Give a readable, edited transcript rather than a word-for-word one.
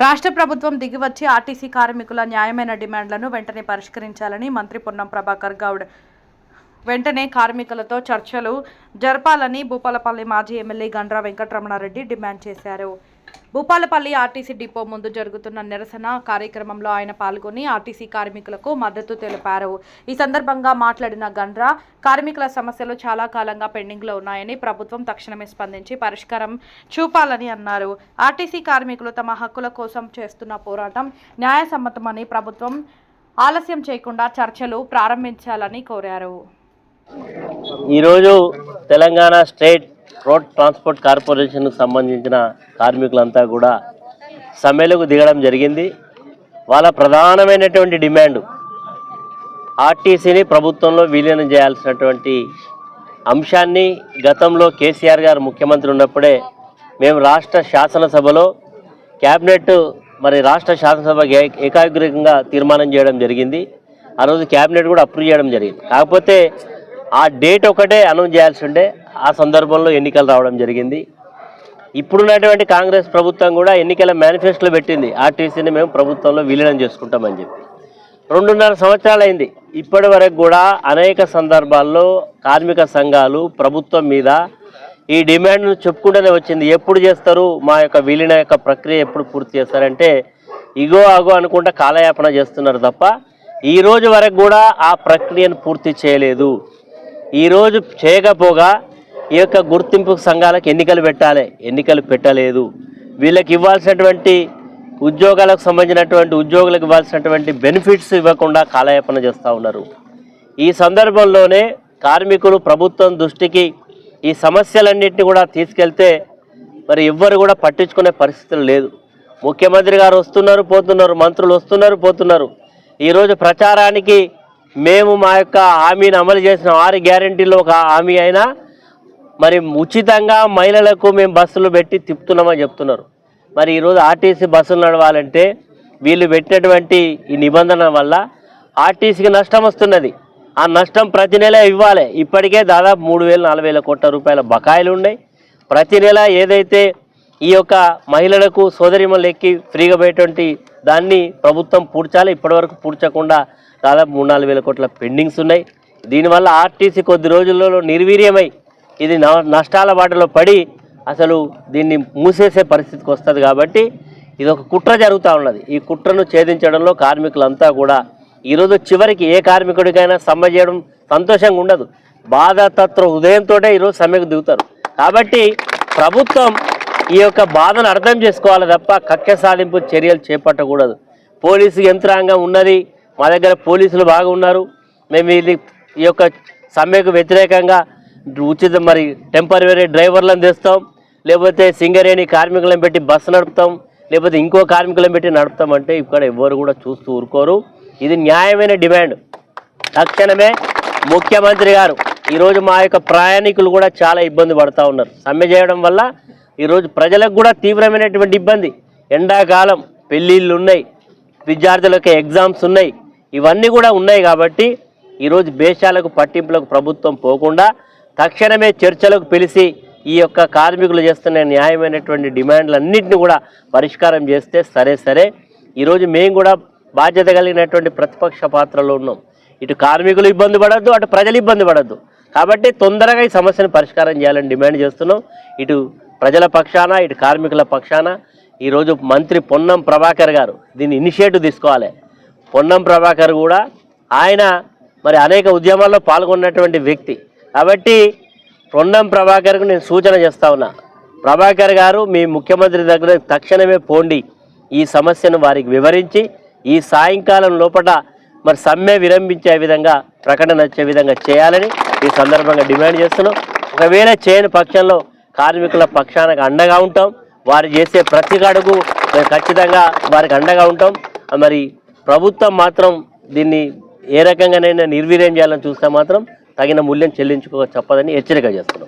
రాష్ట్ర ప్రభుత్వం దిగివచ్చి ఆర్టీసీ కార్మికుల న్యాయమైన డిమాండ్లను వెంటనే పరిష్కరించాలని మంత్రి పొన్నం ప్రభాకర్ గౌడ్ వెంటనే కార్మికులతో చర్చలు జరపాలని భూపాలపల్లి మాజీ ఎమ్మెల్యే గండ్ర వెంకటరమణారెడ్డి డిమాండ్ చేశారు. భూపాలపల్లి ఆర్టీసీ డిపో ముందు జరుగుతున్న నిరసన కార్యక్రమంలో ఆయన పాల్గొని ఆర్టీసీ కార్మికులకు మద్దతు తెలిపారు. ఈ సందర్భంగా మాట్లాడిన గండ్ర కార్మికుల సమస్యలు చాలా కాలంగా పెండింగ్లో ఉన్నాయని ప్రభుత్వం తక్షణమే స్పందించి పరిష్కారం చూపాలని అన్నారు. ఆర్టీసీ కార్మికులు తమ హక్కుల కోసం చేస్తున్న పోరాటం న్యాయసమ్మతమని ప్రభుత్వం ఆలస్యం చేయకుండా చర్చలు ప్రారంభించాలని కోరారు. ఈరోజు తెలంగాణ స్టేట్ రోడ్ ట్రాన్స్పోర్ట్ కార్పొరేషన్కు సంబంధించిన కార్మికులంతా కూడా సమ్మెలకు దిగడం జరిగింది. వాళ్ళ ప్రధానమైనటువంటి డిమాండ్ ఆర్టీసీని ప్రభుత్వంలో విలీనం చేయాల్సినటువంటి అంశాన్ని గతంలో కేసీఆర్ గారు ముఖ్యమంత్రి ఉన్నప్పుడే మేము రాష్ట్ర శాసనసభలో క్యాబినెట్ రాష్ట్ర శాసనసభ ఏకాగ్రీకంగా తీర్మానం చేయడం జరిగింది. ఆ రోజు క్యాబినెట్ కూడా అప్రూవ్ చేయడం జరిగింది. కాకపోతే ఆ డేట్ ఒకటే అనౌన్స్ చేయాల్సి ఉండే ఆ సందర్భంలో ఎన్నికలు రావడం జరిగింది. ఇప్పుడున్నటువంటి కాంగ్రెస్ ప్రభుత్వం కూడా ఎన్నికల మేనిఫెస్టోలో పెట్టింది ఆర్టీసీని మేము ప్రభుత్వంలో విలీనం చేసుకుంటామని చెప్పి. 2.5 సంవత్సరాలు అయింది. ఇప్పటి వరకు కూడా అనేక సందర్భాల్లో కార్మిక సంఘాలు ప్రభుత్వం మీద ఈ డిమాండ్ను చెప్పుకుంటూనే వచ్చింది. ఎప్పుడు చేస్తారు, మా యొక్క విలీన యొక్క ప్రక్రియ ఎప్పుడు పూర్తి చేస్తారంటే ఇగో అగో అనుకుంటా కాలయాపన చేస్తున్నారు తప్ప ఈరోజు వరకు కూడా ఆ ప్రక్రియను పూర్తి చేయలేదు. ఈరోజు చేయకపోగా ఈ యొక్క గుర్తింపు సంఘాలకు ఎన్నికలు పెట్టాలి, ఎన్నికలు పెట్టలేదు. వీళ్ళకి ఇవ్వాల్సినటువంటి ఉద్యోగాలకు సంబంధించినటువంటి ఉద్యోగులకు ఇవ్వాల్సినటువంటి బెనిఫిట్స్ ఇవ్వకుండా కాలయాపన చేస్తూ ఉన్నారు. ఈ సందర్భంలోనే కార్మికులు ప్రభుత్వం దృష్టికి ఈ సమస్యలన్నింటినీ కూడా తీసుకెళ్తే ఎవ్వరు కూడా పట్టించుకునే పరిస్థితులు లేదు. ముఖ్యమంత్రి గారు వస్తున్నారు పోతున్నారు, మంత్రులు వస్తున్నారు పోతున్నారు. ఈరోజు ప్రచారానికి మేము మా యొక్క హామీని అమలు చేసిన 6 గ్యారెంటీలో ఒక హామీ అయినా ఉచితంగా మహిళలకు మేము బస్సులు పెట్టి తిప్పుతున్నామని చెప్తున్నారు. ఈరోజు ఆర్టీసీ బస్సులు నడవాలంటే వీళ్ళు పెట్టినటువంటి ఈ నిబంధన వల్ల ఆర్టీసీకి నష్టం వస్తున్నది. ఆ నష్టం ప్రతి నెల ఇవ్వాలి. ఇప్పటికే దాదాపు 3,000-4,000 కోట్ల రూపాయల బకాయిలు ఉన్నాయి. ప్రతి నెల ఏదైతే ఈ యొక్క మహిళలకు సోదరిమణులు ఎక్కి ఫ్రీగా పోయేటువంటి దాన్ని ప్రభుత్వం పూడ్చాలి. ఇప్పటివరకు పూడ్చకుండా దాదాపు 3,000-4,000 కోట్ల పెండింగ్స్ ఉన్నాయి. దీనివల్ల ఆర్టీసీ కొద్ది రోజుల్లో నిర్వీర్యమై ఇది నష్టాల బాటలో పడి అసలు దీన్ని మూసేసే పరిస్థితికి వస్తుంది. కాబట్టి ఇది ఒక కుట్ర జరుగుతూ ఉన్నది. ఈ కుట్రను ఛేదించడంలో కార్మికులంతా కూడా ఈరోజు చివరికి ఏ కార్మికుడికైనా సమ్మె చేయడం సంతోషంగా ఉండదు. బాధాతత్వ హృదయంతో ఈరోజు సమ్మెకు దిగుతారు. కాబట్టి ప్రభుత్వం ఈ యొక్క బాధను అర్థం చేసుకోవాలి తప్ప కక్ష సాధింపు చర్యలు చేపట్టకూడదు. పోలీసు యంత్రాంగం ఉన్నది, మా దగ్గర పోలీసులు బాగా ఉన్నారు. మేము ఈ యొక్క సమ్మెకు వ్యతిరేకంగా ఉచిత టెంపరరీ డ్రైవర్లను తెస్తాం, లేకపోతే సింగరేణి కార్మికులను పెట్టి బస్సు నడుపుతాం, లేకపోతే ఇంకో కార్మికులను పెట్టి నడుపుతాం అంటే ఇక్కడ ఎవరు కూడా చూస్తూ ఊరుకోరు. ఇది న్యాయమైన డిమాండ్. తక్షణమే ముఖ్యమంత్రి గారు ఈరోజు మా యొక్క ప్రయాణికులు కూడా చాలా ఇబ్బంది పడుతూ ఉన్నారు. సమ్మె చేయడం వల్ల ఈరోజు ప్రజలకు కూడా తీవ్రమైనటువంటి ఇబ్బంది. ఎండాకాలం, పెళ్ళిళ్ళు ఉన్నాయి, విద్యార్థులకు ఎగ్జామ్స్ ఉన్నాయి, ఇవన్నీ కూడా ఉన్నాయి. కాబట్టి ఈరోజు బేషాలకు పట్టింపులకు ప్రభుత్వం పోకుండా తక్షణమే చర్చలకు పిలిచి ఈ యొక్క కార్మికులు చేస్తున్న న్యాయమైనటువంటి డిమాండ్లన్నింటినీ కూడా పరిష్కారం చేస్తే సరే. ఈరోజు మేము కూడా బాధ్యత కలిగినటువంటి ప్రతిపక్ష పాత్రలో ఉన్నాం. ఇటు కార్మికులు ఇబ్బంది పడద్దు, అటు ప్రజలు ఇబ్బంది పడద్దు. కాబట్టి తొందరగా ఈ సమస్యను పరిష్కారం చేయాలని డిమాండ్ చేస్తున్నాం. ఇటు ప్రజల పక్షాన, ఇటు కార్మికుల పక్షాన ఈరోజు మంత్రి పొన్నం ప్రభాకర్ గారు దీన్ని ఇనిషియేటివ్ తీసుకోవాలి. పొన్నం ప్రభాకర్ కూడా ఆయన అనేక ఉద్యమాల్లో పాల్గొన్నటువంటి వ్యక్తి. కాబట్టి పొన్నం ప్రభాకర్కు నేను సూచన చేస్తా ఉన్నా, ప్రభాకర్ గారు మీ ముఖ్యమంత్రి దగ్గర తక్షణమే పోండి, ఈ సమస్యను వారికి వివరించి ఈ సాయంకాలం లోపల సమ్మె విరంభించే విధంగా ప్రకటన వచ్చే విధంగా చేయాలని ఈ సందర్భంగా డిమాండ్ చేస్తున్నాం. ఒకవేళ చేయని పక్షంలో కార్మికుల పక్షానికి అండగా ఉంటాం. వారు చేసే ప్రతి అడుగు ఖచ్చితంగా వారికి అండగా ఉంటాం. ప్రభుత్వం మాత్రం దీన్ని ఏ రకంగానైనా నిర్వీర్యం చేయాలని చూస్తే మాత్రం తగిన మూల్యం చెల్లించుకో తప్పదని హెచ్చరిక చేస్తున్నాం.